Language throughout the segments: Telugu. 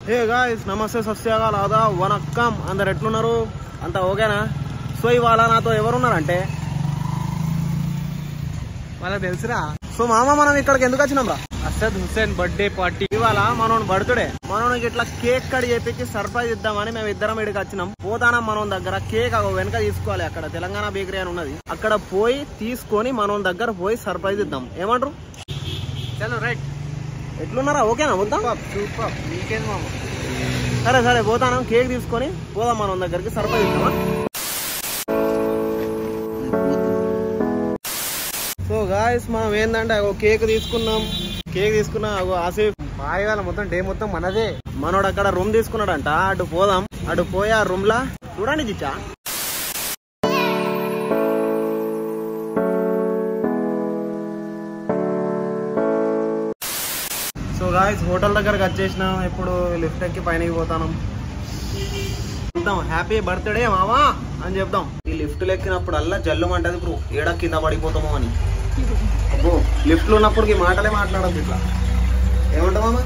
హే గాయ్స్ నమస్తే సత్యాగాల్ ఆదా వనక్కం అందరు ఎట్లున్నారు అంతా ఓకేనా సో ఇవాళ నాతో ఎవరున్నారంటే వాళ్ళకి తెలుసురా సో మామ మనం ఇక్కడికి ఎందుకు వచ్చినాం రా అసద్ హుసేన్ బర్త్డే పార్టీ ఇవాళ మనోని బర్త్డే మనోనికి ఇట్లా కేక్ కట్ చేపించి సర్ప్రైజ్ ఇద్దామని మేము ఇద్దరం ఇక్కడికి వచ్చినాం పోతానం మనోని దగ్గర కేక్ వెనక తీసుకోవాలి అక్కడ తెలంగాణ బేకరీ అని ఉన్నది అక్కడ పోయి తీసుకొని మనోని దగ్గర పోయి సర్ప్రైజ్ ఇద్దాం ఏమంటారు చలో రైట్ ఎట్లున్నారా ఓకేనా వద్దాం సూపర్ వీకెండ్ మామ సరే సరే పోతాను కేక్ తీసుకొని పోదాం మనం దగ్గరికి సర్ప్రైజ్ ఇద్దామా సో గాయస్ మనం ఏంటంటే కేక్ తీసుకున్నాం ఆసిఫ్ బాగా మొత్తం డే మొత్తం మనదే మనోడు అక్కడ రూమ్ తీసుకున్నాడంట అటు పోదాం అటు పోయి ఆ రూమ్ లా చూడండి చిచ్చా సో గాయస్ హోటల్ దగ్గరకు వచ్చేసినాం ఇప్పుడు లిఫ్ట్ ఎక్కి పైనకి పోతాను హ్యాపీ బర్త్డే మామా అని చెప్దాం ఈ లిఫ్ట్ ఎక్కినప్పుడల్లా జల్లుమంటది ఇప్పుడు ఏడా కింద పడిపోతామో అని అబ్బో లిఫ్ట్ లో ఉన్నప్పుడు ఈ మాటలే మాట్లాడద్దు ఇట్లా ఏమంటావు మామా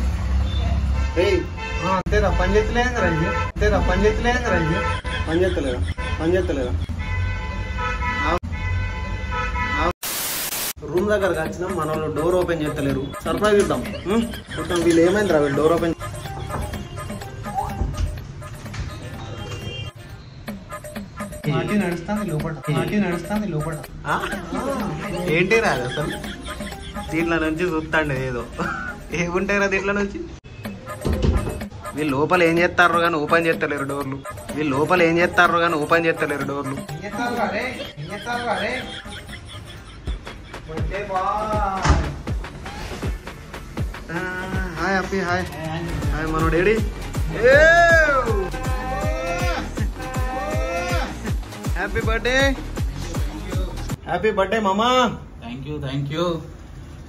అంతేదా పని చేస్తలేదు రండి పని చేస్తలేదా రూమ్ దగ్గరకు వచ్చినాం మన వాళ్ళు డోర్ ఓపెన్ చేస్తలేరు సర్ప్రైజ్ ఇద్దాం మొత్తం వీళ్ళు ఏమైంది రా వీళ్ళు డోర్ ఓపెన్ నడుస్తుంది లోపల ఏంటి రాదు అసలు దీంట్లో నుంచి చూస్తాండి ఏదో ఏముంటాయి రా దీంట్లో నుంచి వీళ్ళు లోపల ఏం చేస్తారు కానీ ఓపెన్ చేస్తలేరు డోర్లు హాయ్ అప్పి హాయ్ మనోడు ఏడి హ్యాపీ బర్త్డే మామా థ్యాంక్ యూ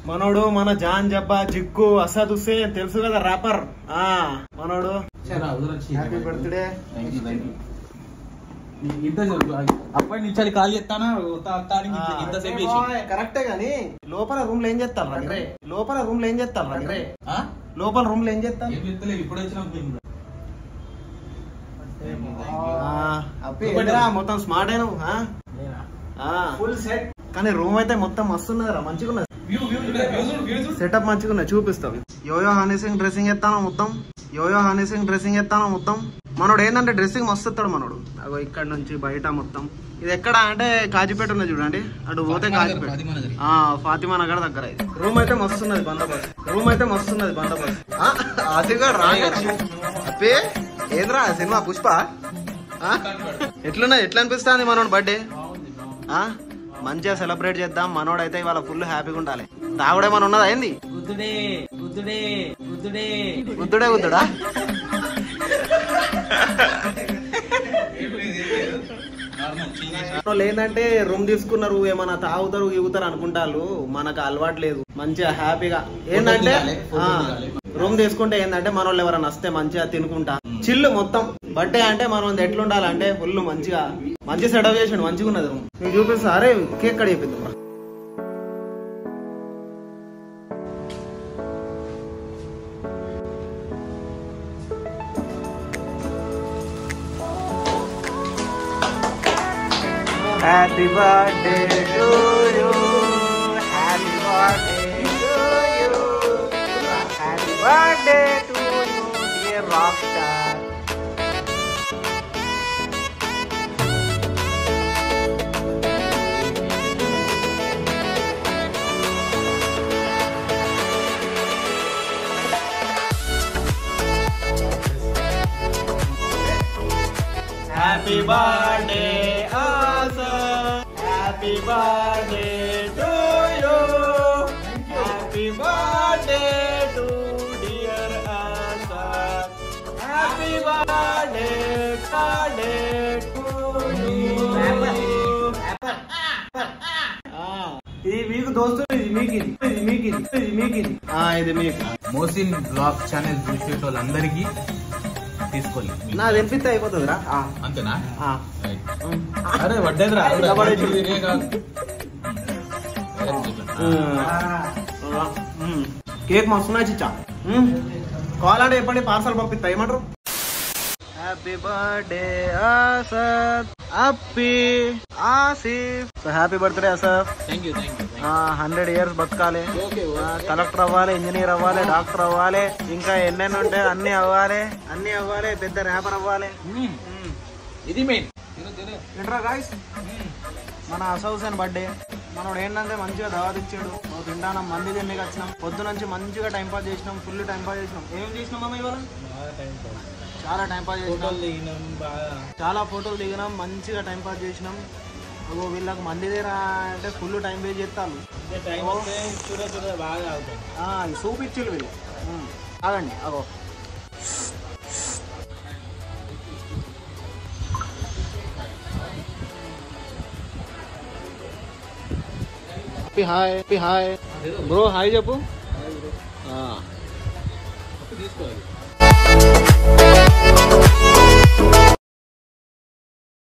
మనోడు మన జాన్ జబ్బా జిక్కు అసద్ హుసేన్ తెలుసు కదా ర్యాపర్ మనోడు హ్యాపీ బర్త్డే అప్పటి నుంచి కాల్ చేస్తానా కరెక్టే గాని లోపల రూమ్ లో ఏం చేస్తారు లోపల రూమ్ లో ఏం చేస్తారు ఇప్పుడు వచ్చిన మొత్తం స్మార్ట్ అయినావు ఫుల్ సెట్ కానీ రూమ్ అయితే మొత్తం మస్తు ఉన్నదిరా మంచిగా ఉన్నది సెటప్ మంచిగా ఉన్నది చూపిస్తాం యోయో హనీ సింగ్ డ్రెస్సింగ్ ఎత్తాను మొత్తం మనోడు ఏంటంటే డ్రెస్సింగ్ మస్తు ఎత్తాడు మనోడు అగో ఇక్కడ నుంచి బయట మొత్తం ఇది ఎక్కడ అంటే కాజీపేట ఉన్నది చూడండి అటు పోతే కాజీపేట ఫాతిమా నగర్ దగ్గర రూమ్ అయితే మస్తున్నది బందోబస్తు ఆసిఫ్ గారు రాగా అప్పే ఏంద్రా సినిమా పుష్ప ఎట్లా అనిపిస్తుంది మనోడు బర్త్డే మంచిగా సెలబ్రేట్ చేద్దాం మనోడైతే ఇవాళ ఫుల్ హ్యాపీగా ఉండాలి తాగుడేమన్నా ఉన్నదా ఏంది గుద్దుడా లేదంటే రూమ్ తీసుకున్నారు ఏమన్నా తాగుతారు ఇగుతారు అనుకుంటారు మనకు అలవాటు లేదు మంచిగా హ్యాపీగా ఏంటంటే రూమ్ తీసుకుంటే ఏంటంటే మన వాళ్ళు ఎవరైనా వస్తే మంచిగా తినుకుంటా చిల్లు మొత్తం బర్త్డే అంటే మనం ఎట్లుండాలంటే ఫుల్ మంచి సెటప్ చేసాడు మంచిగా ఉన్నది రూమ్ మీకు చూపిస్తా అరే కేక్ కట్ చేపిద్దాం Happy birthday to you. Happy birthday to you. Happy birthday to you, dear rockstar. Happy birthday, Asad. Happy birthday to you. Happy birthday to dear Asad. Happy birthday to you. ఇది మీకు దోస్తు ఇది మీకు ఇది మీకు మోసిన్ బ్లాగ్ ఛానల్ చూసే వాళ్ళందరికీ తీసుకోండి నా తెంపితే అయిపోతుందిరా అంతేనా అరే వడ్డేదిరా కేక్ మస్తున్నాయి చిచ్చా కావాలంటే చెప్పండి, పార్సల్ పంపిస్తా. ఏమంటారు? Happy birthday Asad, happy Asif. So happy birthday Asaf. Thank you 100 years బతకాలి, కలెక్టర్ అవ్వాలి, ఇంజనీర్ అవ్వాలి, డాక్టర్ అవ్వాలి, ఇంకా ఎన్నెన్ని ఉంటాయి అన్ని అవ్వాలి, పెద్ద ర్యాపర్ అవ్వాలి. ఇది మెయిన్. ఏంట్రా గాయ్స్, మన అసఫ్ హుసేన్ బర్త్డే. మనోడు ఏంటంటే మంచిగా దావత్ ఇచ్చాడు, తింటానం, మంది తిండికి వచ్చినాం, పొద్దు నుంచి మంచిగా టైం పాస్ చేసినాం, ఫుల్ టైం పాస్ చేసినాం. ఏం చేసినాం అమ్మ ఇవాళ? చాలా టైం పాస్ చేసినాం, చాలా ఫోటోలు దిగినాం, మంచిగా టైం పాస్ చేసినాం. అగో వీళ్ళకి మంది దగ్గర అంటే ఫుల్ టైం వేస్ట్ చేస్తాను. చూపించారు వీళ్ళు. ఆగండి, అగో హాయ్ బ్రో, హాయ్ చెప్పు.